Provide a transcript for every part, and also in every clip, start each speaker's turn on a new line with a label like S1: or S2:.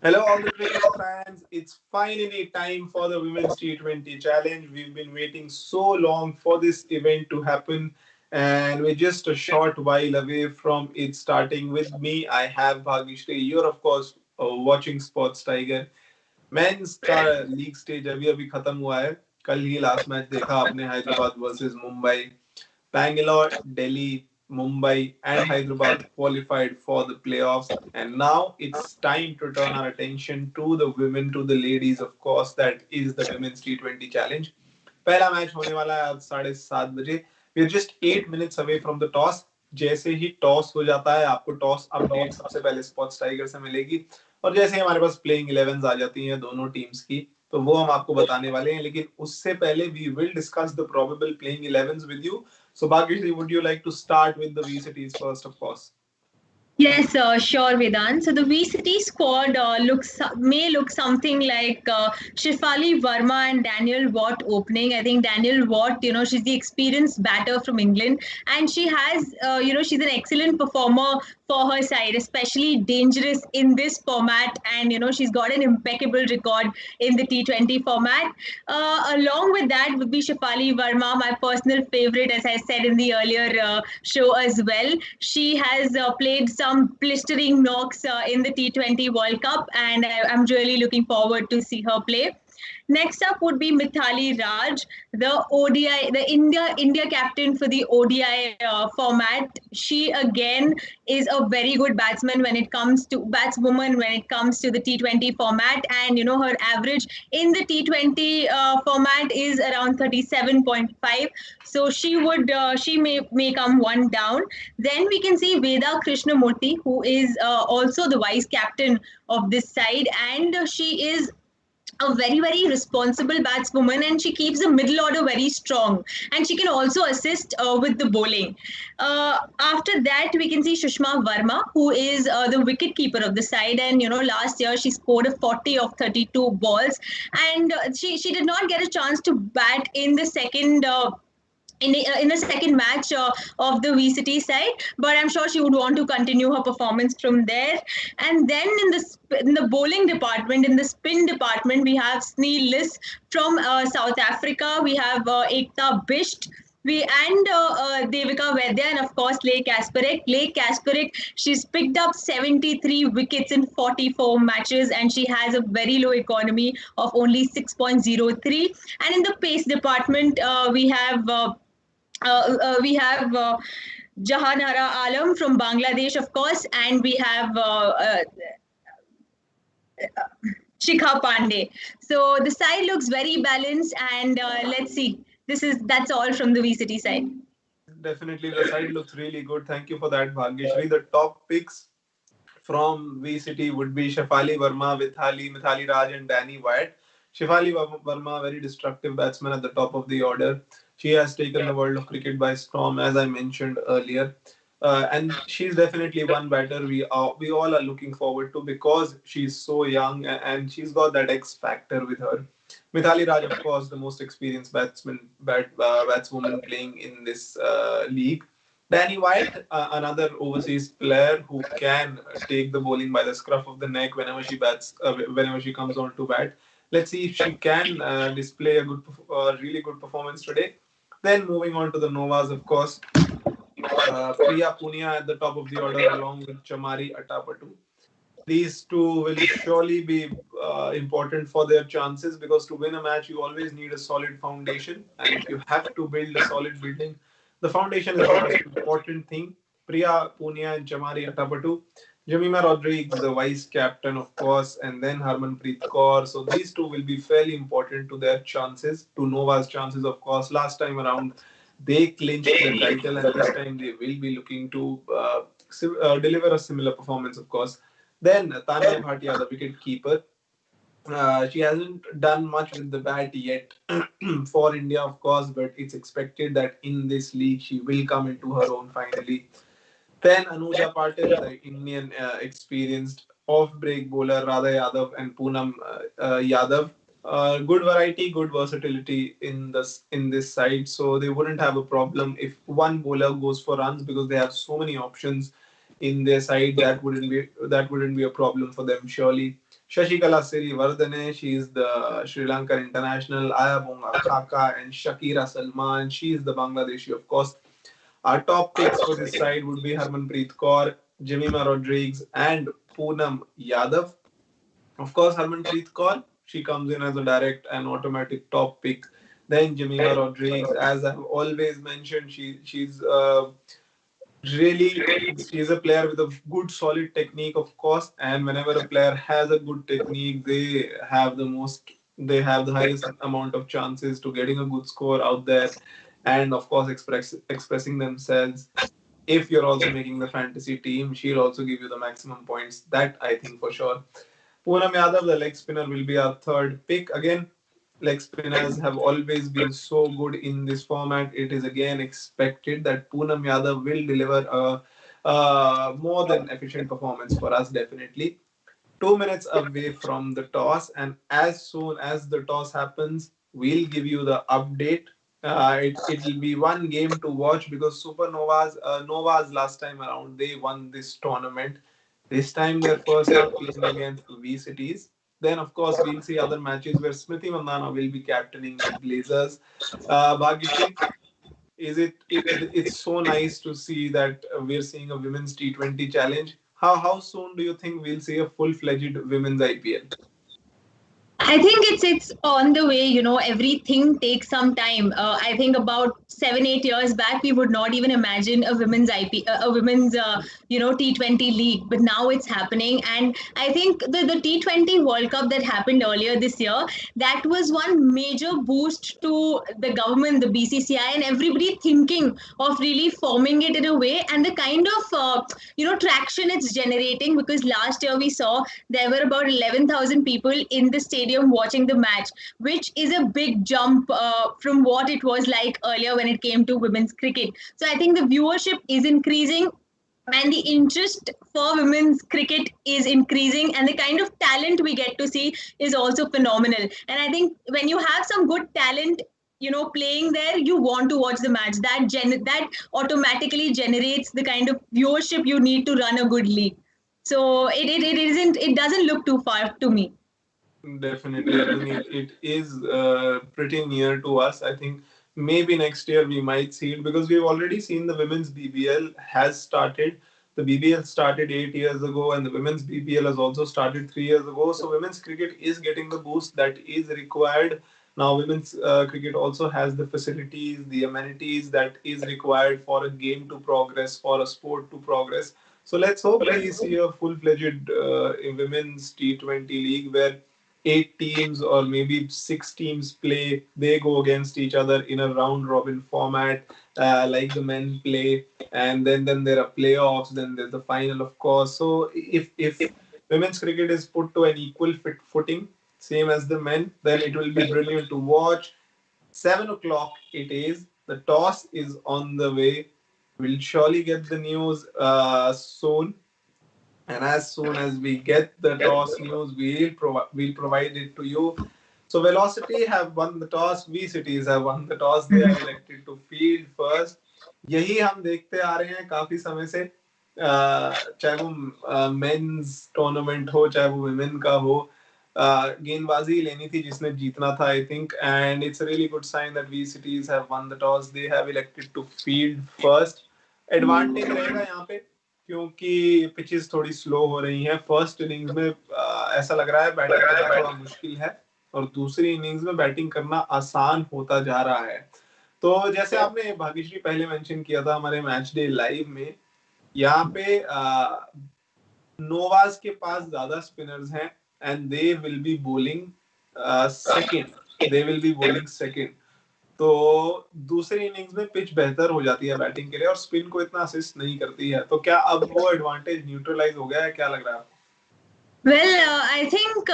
S1: Hello, all the cricket fans. It's finally time for the Women's T20 Challenge. We've been waiting so long for this event to happen, and we're just a short while away from it starting. With me, I have Bhagishri. You're, of course, watching Sports Tiger. Men's का league stage अभी अभी खत्म हुआ है. कल ही last match देखा आपने, Hyderabad versus Mumbai. Bangalore, Delhi, Mumbai, and Hyderabad qualified for the playoffs. And now it's time to turn our attention to the women, to the ladies, of course. That is the Women's T20 Challenge. पहला match होने वाला है आज 7:30 बजे. We are just 8 minutes away from the toss. जैसे ही toss हो जाता है आपको टॉस अपडेट सबसे पहले स्पॉट्स टाइगर से मिलेगी. और जैसे ही हमारे पास प्लेइंग 11 आ जाती हैं दोनों टीम्स की, तो वो हम आपको बताने वाले हैं. लेकिन उससे पहले we will discuss the probable playing 11s with you. So, Bhagishri, would you like to start with the VCTs first, of course?
S2: Yes, sure, Vedant. So the VCity squad may look something like Shifali Verma and Daniel Watt opening. I think Daniel Watt, she's the experienced batter from England, and she has, she's an excellent performer for her side, especially dangerous in this format, and she's got an impeccable record in the T20 format. Along with that would be Shifali Verma, my personal favorite, as I said in the earlier show as well. She has played some blistering knocks in the T20 World Cup, and I'm really looking forward to see her play. Next up would be Mithali Raj, the ODI, the India captain for the ODI format. She again is a very good batswoman when it comes to the T20 format, and her average in the T20 format is around 37.5. So she may come one down. Then we can see Veda Krishnamurthy, who is also the vice captain of this side, and she is a very very responsible batswoman, and she keeps the middle order very strong, and she can also assist with the bowling. After that we can see Shushma Verma, who is the wicket keeper of the side, and last year she scored a 40 of 32 balls, and she did not get a chance to bat in the second in the second match of the VCT side, but I'm sure she would want to continue her performance from there. And then in the bowling department, in the spin department, we have Sneel Liss from South Africa. We have Ekta Bisht. Devika Vaidya, and of course Leigh Kasparek. Leigh Kasparek, she's picked up 73 wickets in 44 matches, and she has a very low economy of only 6.03. And in the pace department, we have Jahanara Alam from Bangladesh, of course, and we have Shikha Pandey. So the side looks very balanced, and let's see. That's all from the VCity side.
S1: Definitely, the side looks really good. Thank you for that, Bhagishri. The top picks from VCT would be Shefali Verma, Mithali Raj, and Danny Wyatt. Shefali Verma, very destructive batsman at the top of the order. She has taken the world of cricket by storm, as I mentioned earlier. And she's definitely one batter we all are looking forward to because she's so young and she's got that X factor with her. Mithali Raj, of course, the most experienced batswoman playing in this league. Danny White, another overseas player who can take the bowling by the scruff of the neck whenever she comes on to bat. Let's see if she can display really good performance today. Then moving on to the Novas, of course, Priya Punia at the top of the order along with Chamari Atapattu. These two will surely be important for their chances because to win a match, you always need a solid foundation. And if you have to build a solid building, the foundation is the most important thing. Priya Punia and Chamari Atapattu. Jamima Rodriguez, the vice captain, of course, and then Harmanpreet Kaur. So these two will be fairly important to their chances, to Nova's chances, of course. Last time around, they clinched the title, and this time they will be looking to deliver a similar performance, of course. Then Tanya Bhatia, the wicket keeper. She hasn't done much with the bat yet for India, of course, but it's expected that in this league she will come into her own finally. Then Anuja Patil, the Indian experienced off-break bowler Radha Yadav and Poonam Yadav. Good variety, good versatility in this side, so they wouldn't have a problem if one bowler goes for runs because they have so many options in their side. That wouldn't be a problem for them surely. Shashikala Sirivardhane, she is the Sri Lankan international. Ayabonga Khaka and Shakira Salman, she is the Bangladeshi, of course. Our top picks for this side would be Harmanpreet Kaur, Jemima Rodriguez, and Poonam Yadav. Of course, Harmanpreet Kaur, she comes in as a direct and automatic top pick. Then Jemima Rodriguez, as I've always mentioned, she's really, she's a player with a good solid technique, of course, and whenever a player has a good technique, they have the highest amount of chances to getting a good score out there, and of course expressing themselves. If you're also making the fantasy team, she'll also give you the maximum points. That I think for sure. Poonam Yadav, the leg spinner, will be our third pick. Again, leg spinners have always been so good in this format. It is again expected that Poonam Yadav will deliver a more than efficient performance for us, definitely. 2 minutes away from the toss, and as soon as the toss happens, we'll give you the update. It'll be one game to watch because Supernovas, Novas last time around, they won this tournament. This time they're first up playing against V-Cities. Then, of course, we'll see other matches where Smriti Mandana will be captaining the Blazers. Bhagyashri, it's so nice to see that we're seeing a women's T20 challenge. How soon do you think we'll see a full-fledged women's IPL?
S2: I think it's on the way. Everything takes some time. I think about 7-8 years back, we would not even imagine a women's a women's T20 league, but now it's happening. And I think the T20 World Cup that happened earlier this year, that was one major boost to the government, the BCCI, and everybody thinking of really forming it in a way, and the kind of traction it's generating. Because last year we saw there were about 11,000 people in the stadium watching the match, which is a big jump from what it was like earlier when it came to women's cricket. So I think the viewership is increasing, and the interest for women's cricket is increasing, and the kind of talent we get to see is also phenomenal. And I think when you have some good talent playing there, you want to watch the match. That automatically generates the kind of viewership you need to run a good league. So it doesn't look too far to me.
S1: Definitely. I think it is pretty near to us. I think maybe next year we might see it because we've already seen the women's BBL has started. The BBL started 8 years ago, and the women's BBL has also started 3 years ago. So women's cricket is getting the boost that is required. Now, women's cricket also has the facilities, the amenities that is required for a game to progress, for a sport to progress. So let's hope we see a full-fledged women's T20 league where 8 teams or maybe 6 teams play. They go against each other in a round robin format, like the men play, and then there are playoffs. Then there's the final, of course. So if women's cricket is put to an equal footing, same as the men, then it will be brilliant to watch. 7 o'clock it is. The toss is on the way. We'll surely get the news soon. And as soon as we get the toss news, we'll provide it to you. So Velocity have won the toss. V-Cities have won the toss. They have elected to field first. यही हम देखते आ रहे हैं काफी समय से, चाहे वो मेंस टूर्नामेंट हो चाहे वो विमेन का हो, गेंदबाजी लेनी थी जिसने जीतना था, I think. And it's really good sign that वी सिटीज have won the toss. They have elected to field first. Advantage रहेगा यहाँ पे क्योंकि पिचेस थोड़ी स्लो हो रही हैं. फर्स्ट इनिंग्स में ऐसा लग रहा है बैटिंग करना थोड़ा मुश्किल है, और दूसरी इनिंग्स में बैटिंग करना आसान होता जा रहा है. तो जैसे आपने भाग्यश्री पहले मेंशन किया था हमारे मैच डे लाइव में, यहाँ पे नोवाज के पास ज्यादा स्पिनर्स हैं and they will be bowling second. तो दूसरी इनिंग्स में पिच बेहतर हो जाती है बैटिंग के लिए और स्पिन को इतना असिस्ट नहीं करती है. तो क्या अब वो एडवांटेज न्यूट्रलाइज हो गया है, क्या लग रहा है आपको?
S2: Well, I think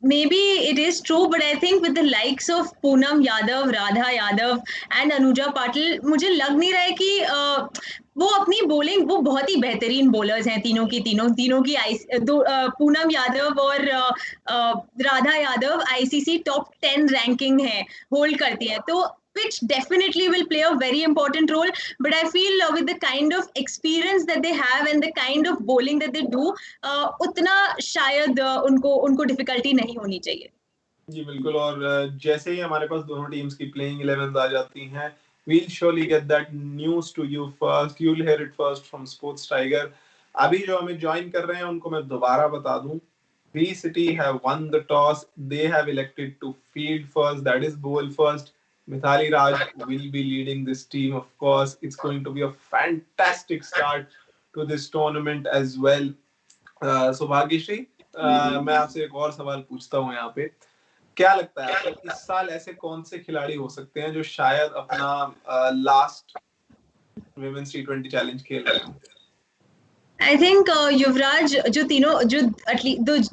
S2: maybe it is true, but I think with the likes of Poonam Yadav, Radha Yadav and Anuja Patil, मुझे लग नहीं रहा है कि वो अपनी बॉलिंग, वो बहुत ही बेहतरीन बॉलर्स हैं तीनों की पूनम यादव और Radha Yadav ICC top 10 ranking है, होल्ड करती है. तो pitch definitely will play a very important role, but I feel with the kind of experience that they have and the kind of bowling that they do, उतना शायद उनको difficulty नहीं होनी चाहिए.
S1: जी बिल्कुल, और जैसे ही हमारे पास दोनों टीम्स की प्लेइंग 11 आ जाती हैं, we'll surely get that news to you first. You'll hear it first from SportsTiger. अभी जो हमें ज्वाइन कर रहे हैं उनको मैं दोबारा बता दूं, VCity have won the toss. They have elected to field first, that is bowl first. Mithali Raj will be leading this team, of course. It's going to be a fantastic start to this tournament as well. So Bhagyashree, मैं आपसे एक और सवाल पूछता हूँ यहाँ पे. क्या लगता है आपको इस साल ऐसे कौन से खिलाड़ी हो सकते हैं जो शायद अपना लास्ट विमेंस टी20 चैलेंज खेल रहे हो?
S2: आई थिंक युवराज जो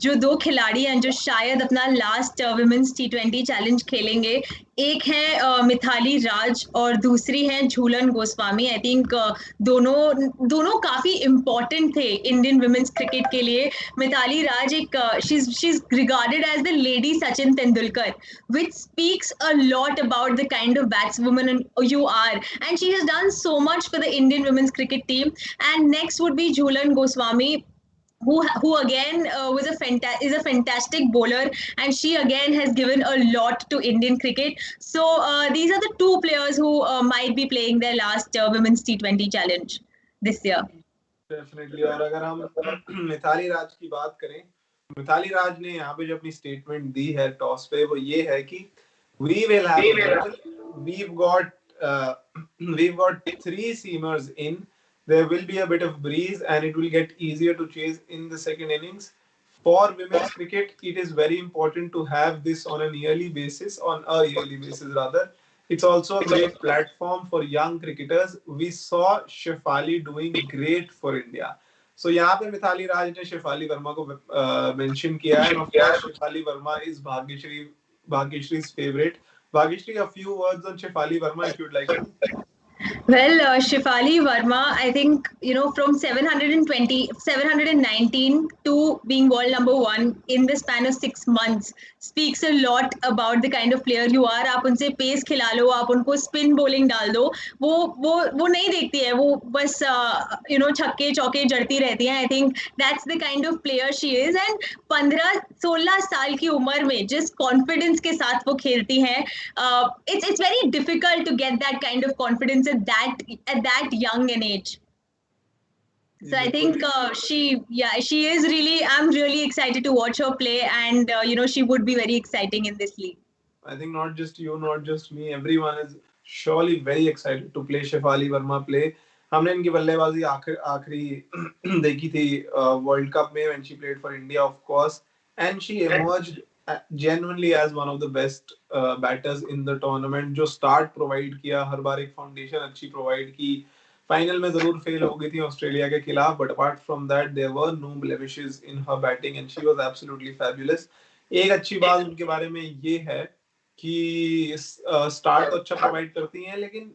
S2: जो दो खिलाड़ी हैं जो शायद अपना लास्ट वुमेन्स T20 चैलेंज खेलेंगे, एक है मिथाली राज और दूसरी है झूलन गोस्वामी. आई थिंक दोनों काफी इम्पोर्टेंट थे इंडियन वुमेन्स क्रिकेट के लिए. मिथाली राज एक she is regarded as the lady Sachin Tendulkar, which speaks a lot about the kind of batswoman you are, and she has done so much for the Indian women's cricket team. And next would be Jhulan Goswami, who again is a fantastic bowler, and she again has given a lot to Indian cricket. So these are the two players who might be playing their last women's T20 challenge this year.
S1: Definitely. और अगर हम मिथाली राज की बात करें, मिथाली राज ने यहाँ पे जो अपनी स्टेटमेंट दी है टॉस पे, वो ये है कि we will have a battle. We've got 3 seamers in. There will be a bit of breeze and it will get easier to chase in the second innings. For women's cricket, it is very important to have this on a yearly basis rather. It's also a great platform for young cricketers. We saw Shefali doing great for India. So यहाँ पे मिथाली राज ने शेफाली वर्मा को mention किया है, and of course Shefali Verma is Bhagyashree's favorite. Bhagyashri, a few words on Shefali Verma if you'd like to.
S2: Well, Shefali Verma, I think, from 719 to being world number 1 in the span of 6 months speaks a lot about the kind of player you are. आप उनसे pace खिला लो, आप उनको spin bowling डाल दो, वो नहीं देखती है, वो बस छक्के चौके जड़ती रहती हैं. I think that's the kind of player she is. And 15-16 साल की उम्र में जिस कॉन्फिडेंस के साथ वो खेलती हैं, it's very difficult to get that kind of confidence at that young an age. So I think she is really, I'm really excited to watch her play, and she would be very exciting in this league.
S1: I think not just you, not just me, everyone is surely very excited to play Shefali Verma play. हमने इनकी बल्लेबाजी आखिरी देखी थी world cup में when she played for India, of course, and she emerged genuinely as one of the best batters in the tournament. जो start provide किया, हर बार एक foundation अच्छी provide की. फाइनल में जरूर फेल हो गई थी ऑस्ट्रेलिया के खिलाफ, but apart from that there were no blemishes in her batting and she was absolutely fabulous. एक अच्छी बात उनके बारे में ये है कि स्टार्ट तो अच्छा प्रोवाइड करती हैं, लेकिन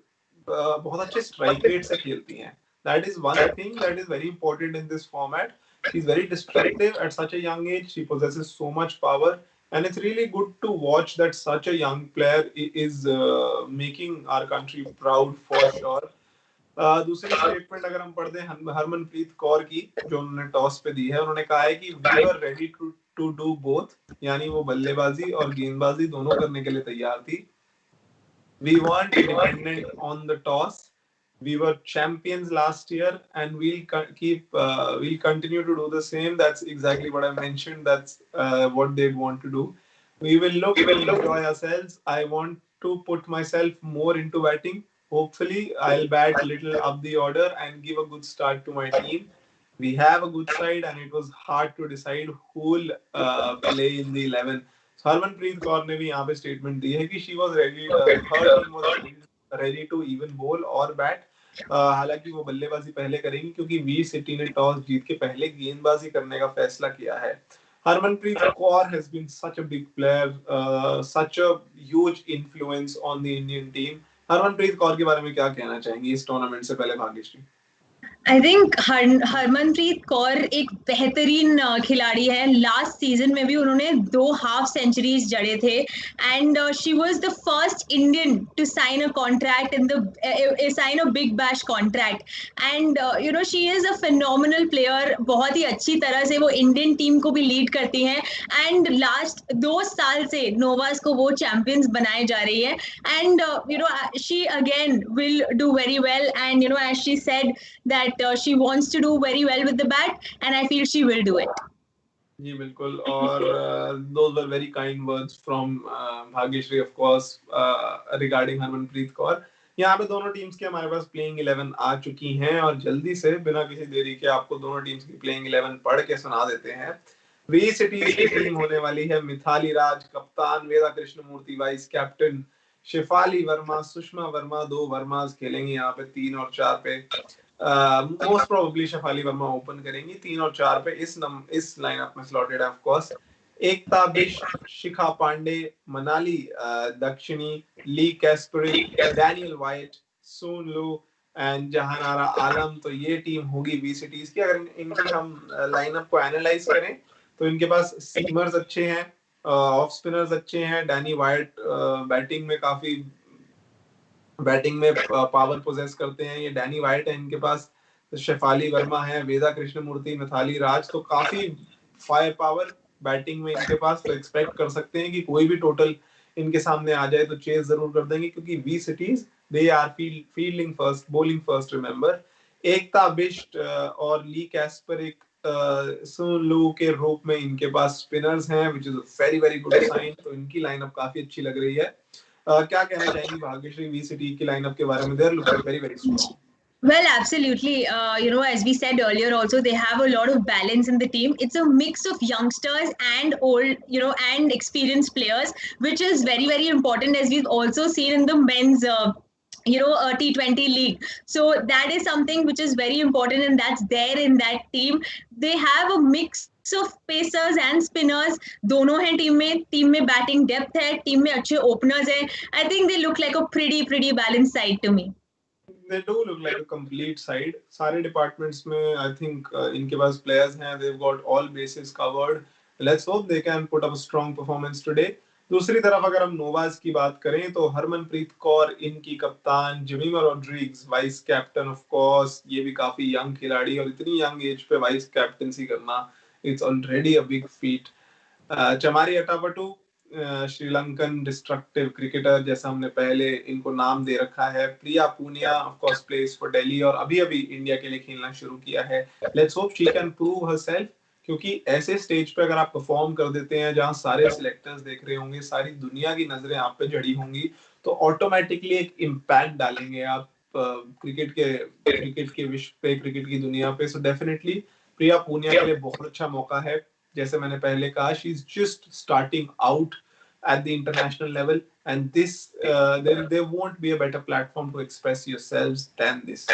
S1: बहुत अच्छे स्ट्राइक रेट से खेलती हैं. That is one thing that is very important in this format. She's very destructive at such a young age. She possesses so much power, and it's really good to watch that such a young player is making our country proud for sure. दूसरी statement अगर हम पढ़ दें हरमनप्रीत कौर की, जो उन्होंने toss पे दी है, उन्होंने कहा है कि we were ready to do both, यानी वो बल्लेबाजी और गेंदबाजी दोनों करने के लिए तैयार थी. We weren't dependent on the toss. We were champions last year, and we'll continue to do the same. That's exactly what I mentioned. That's what they want to do. We will look to enjoy ourselves. I want to put myself more into batting. Hopefully, I'll bat a little up the order and give a good start to my team. We have a good side, and it was hard to decide who'll play in the 11. Harmanpreet Kaur ने भी यहाँ पे statement दी है कि she was ready, her team was ready to even bowl or bat. हालांकि वो बल्लेबाजी पहले करेंगी क्योंकि VCity ने टॉस जीत के पहले गेंदबाजी करने का फैसला किया है. Harmanpreet Kaur has been such a big player, such a huge influence on the Indian team. Harmanpreet Kaur के बारे में क्या कहना चाहेंगी इस टूर्नामेंट से पहले भाग्यश्री?
S2: आई थिंक हरमनप्रीत कौर एक बेहतरीन खिलाड़ी है. लास्ट सीजन में भी उन्होंने 2 हाफ सेंचुरीज जड़े थे and she was the first Indian to sign a contract in the sign a big bash contract and she is a phenomenal player. बहुत ही अच्छी तरह से वो इंडियन टीम को भी लीड करती हैं एंड लास्ट 2 साल से नोवास को वो चैंपियंस बनाए जा रही है and she again will do very well and as she said that she wants to do very well with the bat and I feel she will do it.
S1: जी बिल्कुल. और those were very kind words from Bhagyashree of course regarding Harmanpreet Kaur. यहाँ पे दोनों teams के हमारे पास playing 11 आ चुकी हैं और जल्दी से बिना किसी देरी के आपको दोनों टीम्स की प्लेइंग 11 पढ़ के सुना देते हैं. वी सिटीज की टीम होने वाली है मिथाली राज कप्तान, वेदा कृष्णमूर्ति वाइस कैप्टन, शेफाली वर्मा, सुषमा वर्मा. 2 वर्मास खेलेंगे यहाँ पे 3 और 4 पे. Most probably Shafali Verma open करेंगी 3 और 4 पे. इस लाइनअप में स्लॉटेड है ऑफ कोर्स एकता बिष्ट, शिखा पांडे, मनाली दक्षिणी, ली कैस्परिक, डैनियल वाइट, सून लू एंड जहानारा आलम. तो ये टीम होगी वी सिटीज की. अगर इनकी हम लाइनअप को एनालाइज करें तो इनके पास सीमर्स अच्छे हैं, ऑफ स्पिनर्स अच्छे हैं. डैनी वाइट बैटिंग में पावर पोजेस करते हैं. ये डैनी वाइट है इनके पास. शेफाली वर्मा है, वेदा कृष्णमूर्ति, मिथाली राज. तो काफी फायर पावर बैटिंग में इनके पास. तो एक्सपेक्ट कर सकते हैं कि कोई भी टोटल इनके सामने आ जाए तो चेस जरूर कर देंगे क्योंकि we cities they are fielding first, bowling first. Remember Ekta Bisht और ली कैस्परिक, सुन लू के रूप में इनके पास स्पिनर्स हैं which is very very good sign. तो इनकी लाइनअप काफी अच्छी लग रही है. क्या कहना चाहेंगी भाग्यश्री वी सिटी की लाइनअप के बारे में? They are looking very very strong.
S2: Well, absolutely. As we said earlier, also they have a lot of balance in the team. It's a mix of youngsters and old, and experienced players, which is very, very important as we've also seen in the men's T20 league. So that is something which is very important, and that's there in that team. They have a mix of pacers and spinners. दोनों हैं team में batting depth है, team में अच्छे openers हैं. I think they look like a pretty balanced side to me.
S1: They do look like a complete side. सारे departments में I think इनके पास players हैं. They've got all bases covered. Let's hope they can put up a strong performance today. दूसरी तरफ अगर हम Noah's की बात करें तो हरमनप्रीत कौर इनकी कप्तान, Jemimah Rodrigues vice captain. Of course ये भी काफी यंग खिलाड़ी और इतनी यंग एज पे वाइस कैप्टनसी करना it's already a big feat. Chamari Athapaththu Sri Lankan destructive cricketer जैसा हमने पहले इनको नाम दे रखा है. Priya Punia of course place for Delhi और अभी अभी इंडिया के लिए खेलना शुरू किया है. Let's hope she can prove herself क्योंकि ऐसे स्टेज पे अगर आप परफॉर्म कर देते हैं जहां सारे सिलेक्टर्स देख रहे होंगे, सारी दुनिया की नजरें आप पे जड़ी होंगी, तो ऑटोमेटिकली एक इम्पैक्ट डालेंगे आप क्रिकेट के विश्व पे, क्रिकेट की दुनिया पे. सो डेफिनेटली प्रिया पूनिया के लिए बहुत अच्छा मौका है. जैसे मैंने पहले कहा, she is just starting out at the international level and this there won't be a better platform to express yourselves than this.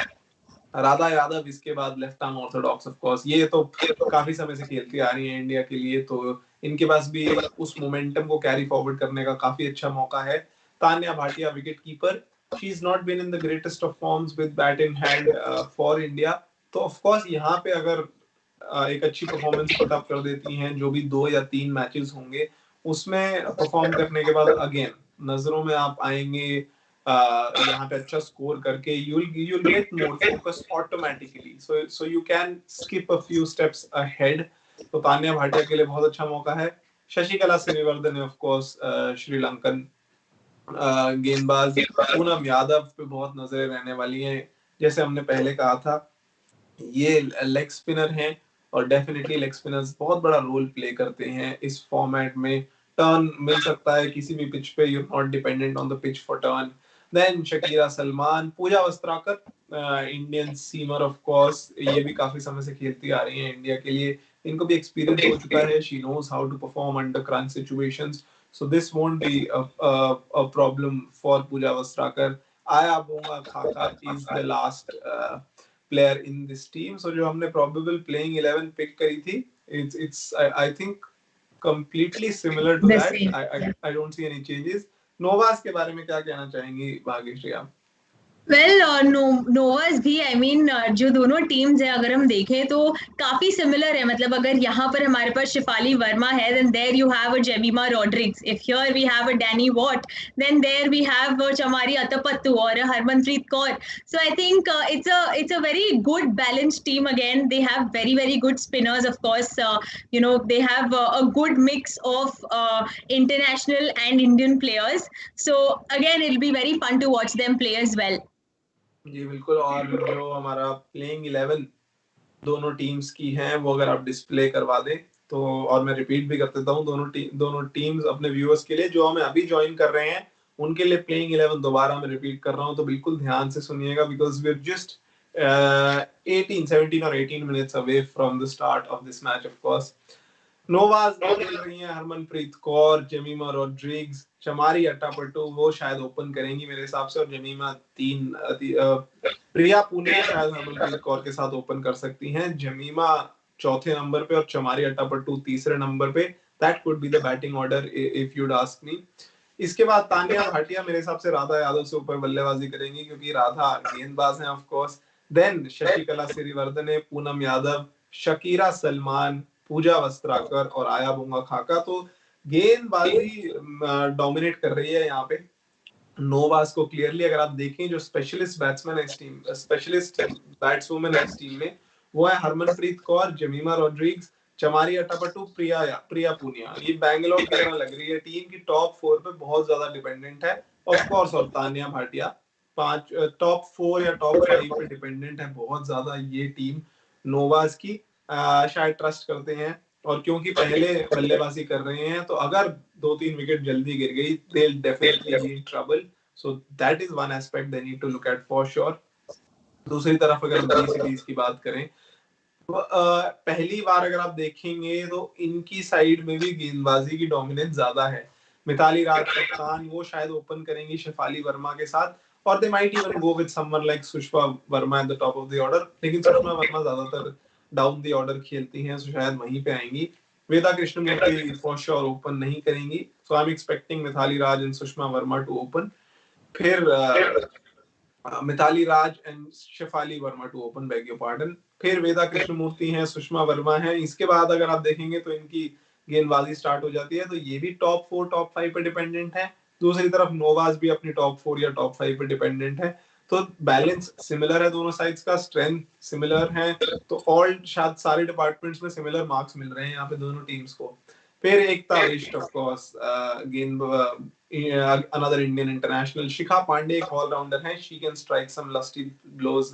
S1: Radha Yadav इसके बाद left arm Orthodox. Of course ये तो काफी समय से खेलती आ रही है इंडिया के लिए, तो इनके पास भी उस मोमेंटम को कैरी फॉरवर्ड करने का काफी अच्छा मौका है. Taniya Bhatia wicket keeper. She is not been in the greatest of forms with bat in hand for India. तो ऑफ कोर्स यहाँ पे अगर एक अच्छी परफॉर्मेंस पुट अप कर देती हैं, जो भी 2 या 3 मैचेस होंगे उसमें परफॉर्म करने के बाद अगेन नजरों में आप आएंगे यहाँ पे अच्छा स्कोर करके. you'll get more focus automatically, so you can skip a few steps ahead. तो तान्या भाटिया के लिए बहुत अच्छा मौका है. शशिकला सिरिवर्धन ऑफ कोर्स श्रीलंकन गेंदबाज. पूनम यादव पे बहुत नजरें रहने वाली हैं. जैसे हमने पहले कहा था, ये लेग स्पिनर हैं और डेफिनेटली लेग स्पिनर्स बहुत बड़ा रोल प्ले करते हैं इस फॉर्मेट में. टर्न मिल सकता है किसी भी पिच पे, you are not dependent on the pitch for turn. Then Shakira Selman, Pooja Vastrakar Indian seamer of course, ये भी काफी समय से खेलती आ रही हैं इंडिया के लिए. इनको भी एक्सपीरियंस हो चुका है. She knows how to perform under crunch situations, so this won't be a problem for Pooja Vastrakar. Aya Bonga Khaka is the last player in this team. So जो हमने probable playing 11 pick करी थी, it's I think completely similar to that. I don't see any changes. Novas के बारे में क्या कहना चाहेंगी भाग्यश्री आप?
S2: वेल नोवाज भी आई मीन जो दोनों टीम्स है अगर हम देखें तो काफी सिमिलर है. मतलब अगर यहाँ पर हमारे पास शिफाली वर्मा है, then there you have a Jemimah Rodrigues. If here we have a Danni Wyatt, then there we have Chamari Athapaththu और Harmanpreet Kaur. So I think it's a very good balanced team. Again, they have very good spinners. Of course, they have a good mix of international and Indian players. So again, it'll be very fun to watch them play as well.
S1: जी बिल्कुल. और जो हमारा playing 11 दोनों teams की हैं वो अगर आप डिस्प्ले करवा दें तो, और मैं रिपीट भी कर देता हूँ, दोनों टीम्स अपने व्यूअर्स के लिए जो हमें अभी ज्वाइन कर रहे हैं उनके लिए प्लेइंग 11 दोबारा मैं रिपीट कर रहा हूँ, तो बिल्कुल ध्यान से सुनिएगा, बिकॉज वी आर जस्ट 17 और 18 minutes away from the start of this match. Of course Noah's में खेल रही हैं हरमनप्रीत कौर, जेमिमा रॉड्रिग्स, चमारी अट्टापट्टू वो शायद ओपन करेंगी मेरे हिसाब से, और जेमिमा प्रिया पुनिया शायद हरमनप्रीत कौर के साथ ओपन कर सकती हैं. जेमिमा चौथे नंबर पे और चमारी अट्टापट्टू तीसरे नंबर पे. That could be the batting order if you'd ask me. इसके बाद तानिया भाटिया मेरे हिसाब से राधा यादव से ऊपर बल्लेबाजी करेंगी, क्योंकि राधा गेंदबाज हैं of course. Then Shashikala Siriwardene, Poonam Yadav, Shakera Selman, Pooja Vastrakar और आया बुंगा खाका. तो गेंदबाजी डोमिनेट कर रही है यहाँ पे नोवास को क्लियरली. अगर आप देखें जो स्पेशलिस्ट बैट्समैन है इस टीम, स्पेशलिस्ट बैट्सवुमन है इस टीम में, वो है हरमनप्रीत कौर, जमीमा रॉड्रिग्स, चमारी अट्टापट्टू, प्रिया पुनिया. ये बैंगलोर की तरह लग रही है. टीम की टॉप 4 पे बहुत ज्यादा डिपेंडेंट है ऑफ कोर्स, और तानिया भाटिया टॉप 4 या टॉप 5 पे डिपेंडेंट है बहुत ज्यादा ये टीम नोवास की. शायद ट्रस्ट करते हैं, और क्योंकि पहले बल्लेबाजी कर रहे हैं तो अगर 2-3 विकेट जल्दी गिर गई they will definitely be in trouble. So that is one aspect they need to look at for sure. दूसरी तरफ अगर हम बी सिटीज की बात करें तो पहली बार अगर आप देखेंगे तो इनकी साइड में भी गेंदबाजी की डोमिनेंस ज्यादा है. मिताली राज कप्तान, वो शायद ओपन करेंगी शेफाली वर्मा के साथ, और they might even go with someone like Sushma Verma at the top of the order. लेकिन सुषमा वर्मा ज्यादातर डाउन द ऑर्डर खेलती हैं, तो शायद वहीं पे आएंगी. Veda Krishnamurthy for sure open नहीं करेंगी, so I am expecting Mithali Raj and Sushma Verma to open. फिर Mithali Raj and Shafali Verma to open, beg your pardon. फिर वेदा कृष्णमूर्ति हैं, सुषमा वर्मा हैं. इसके बाद अगर आप देखेंगे तो इनकी गेंदबाजी स्टार्ट हो जाती है, तो ये भी टॉप 4 टॉप 5 पे डिपेंडेंट है. दूसरी तरफ नोवाज भी अपनी टॉप 4 या टॉप 5 पे डिपेंडेंट है. तो बैलेंस सिमिलर है दोनों साइड्स का, स्ट्रेंथ सिमिलर है, तो ऑल शायद सारे डिपार्टमेंट्स में सिमिलर मार्क्स मिल रहे हैं यहाँ पे दोनों टीम्स को. फिर एकता विष्ट ऑफ कोर्स, गेंद another Indian international. Shikha Pandey एक all-rounder है. She can strike some lusty blows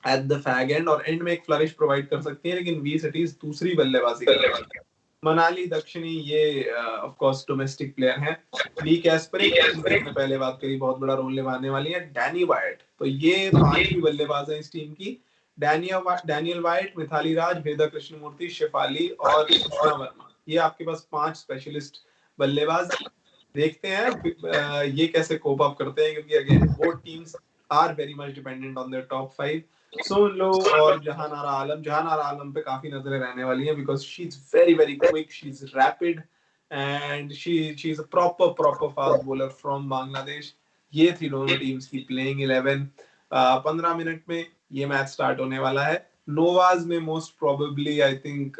S1: at the fag end, और एंड में एक फ्लरिश प्रोवाइड कर सकती है. लेकिन वी सिटीज दूसरी बल्लेबाजी कर रही है. मनाली दक्षिणी ये ऑफ कोर्स डोमेस्टिक प्लेयर हैं. ली कैस्परिक ने पहले बात करी, बहुत बड़ा रोल निभाने वाली है. डैनी वाइट, तो ये 5 बल्लेबाज हैं इस टीम की. डैनियल वाइट, मिथाली राज, वेदा कृष्णमूर्ति, शेफाली और सुषमा वर्मा. ये आपके पास 5 स्पेशलिस्ट बल्लेबाज. देखते हैं ये कैसे कोप अप करते हैं, क्योंकि again both teams are very much dependent on their top 5. सुन लो और जहान आरा आलम पे काफी नजरें रहने वाली हैं, because she is very quick, she is rapid and she is a proper fast bowler from Bangladesh. ये थी दोनों टीम्स की प्लेइंग 11. 15 मिनट में ये मैच स्टार्ट होने वाला है. नोवाज में most probably I think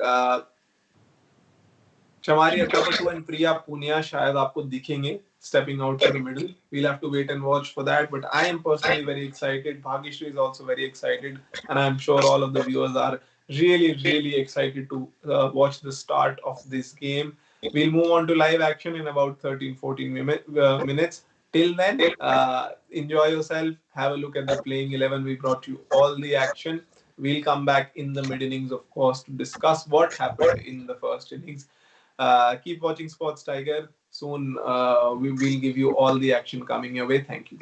S1: Chamari Athapaththu and Priya Punia शायद आपको दिखेंगे stepping out to the middle. We'll have to wait and watch for that, but I am personally very excited. Bhagyashree is also very excited, and I'm sure all of the viewers are really excited to watch the start of this game. We'll move on to live action in about 13-14 minutes. Till then, enjoy yourself, have a look at the playing 11. We brought you all the action. We'll come back in the mid innings, of course, to discuss what happened in the first innings. Keep watching SportsTiger. Soon we will give you all the action coming your way. Thank you.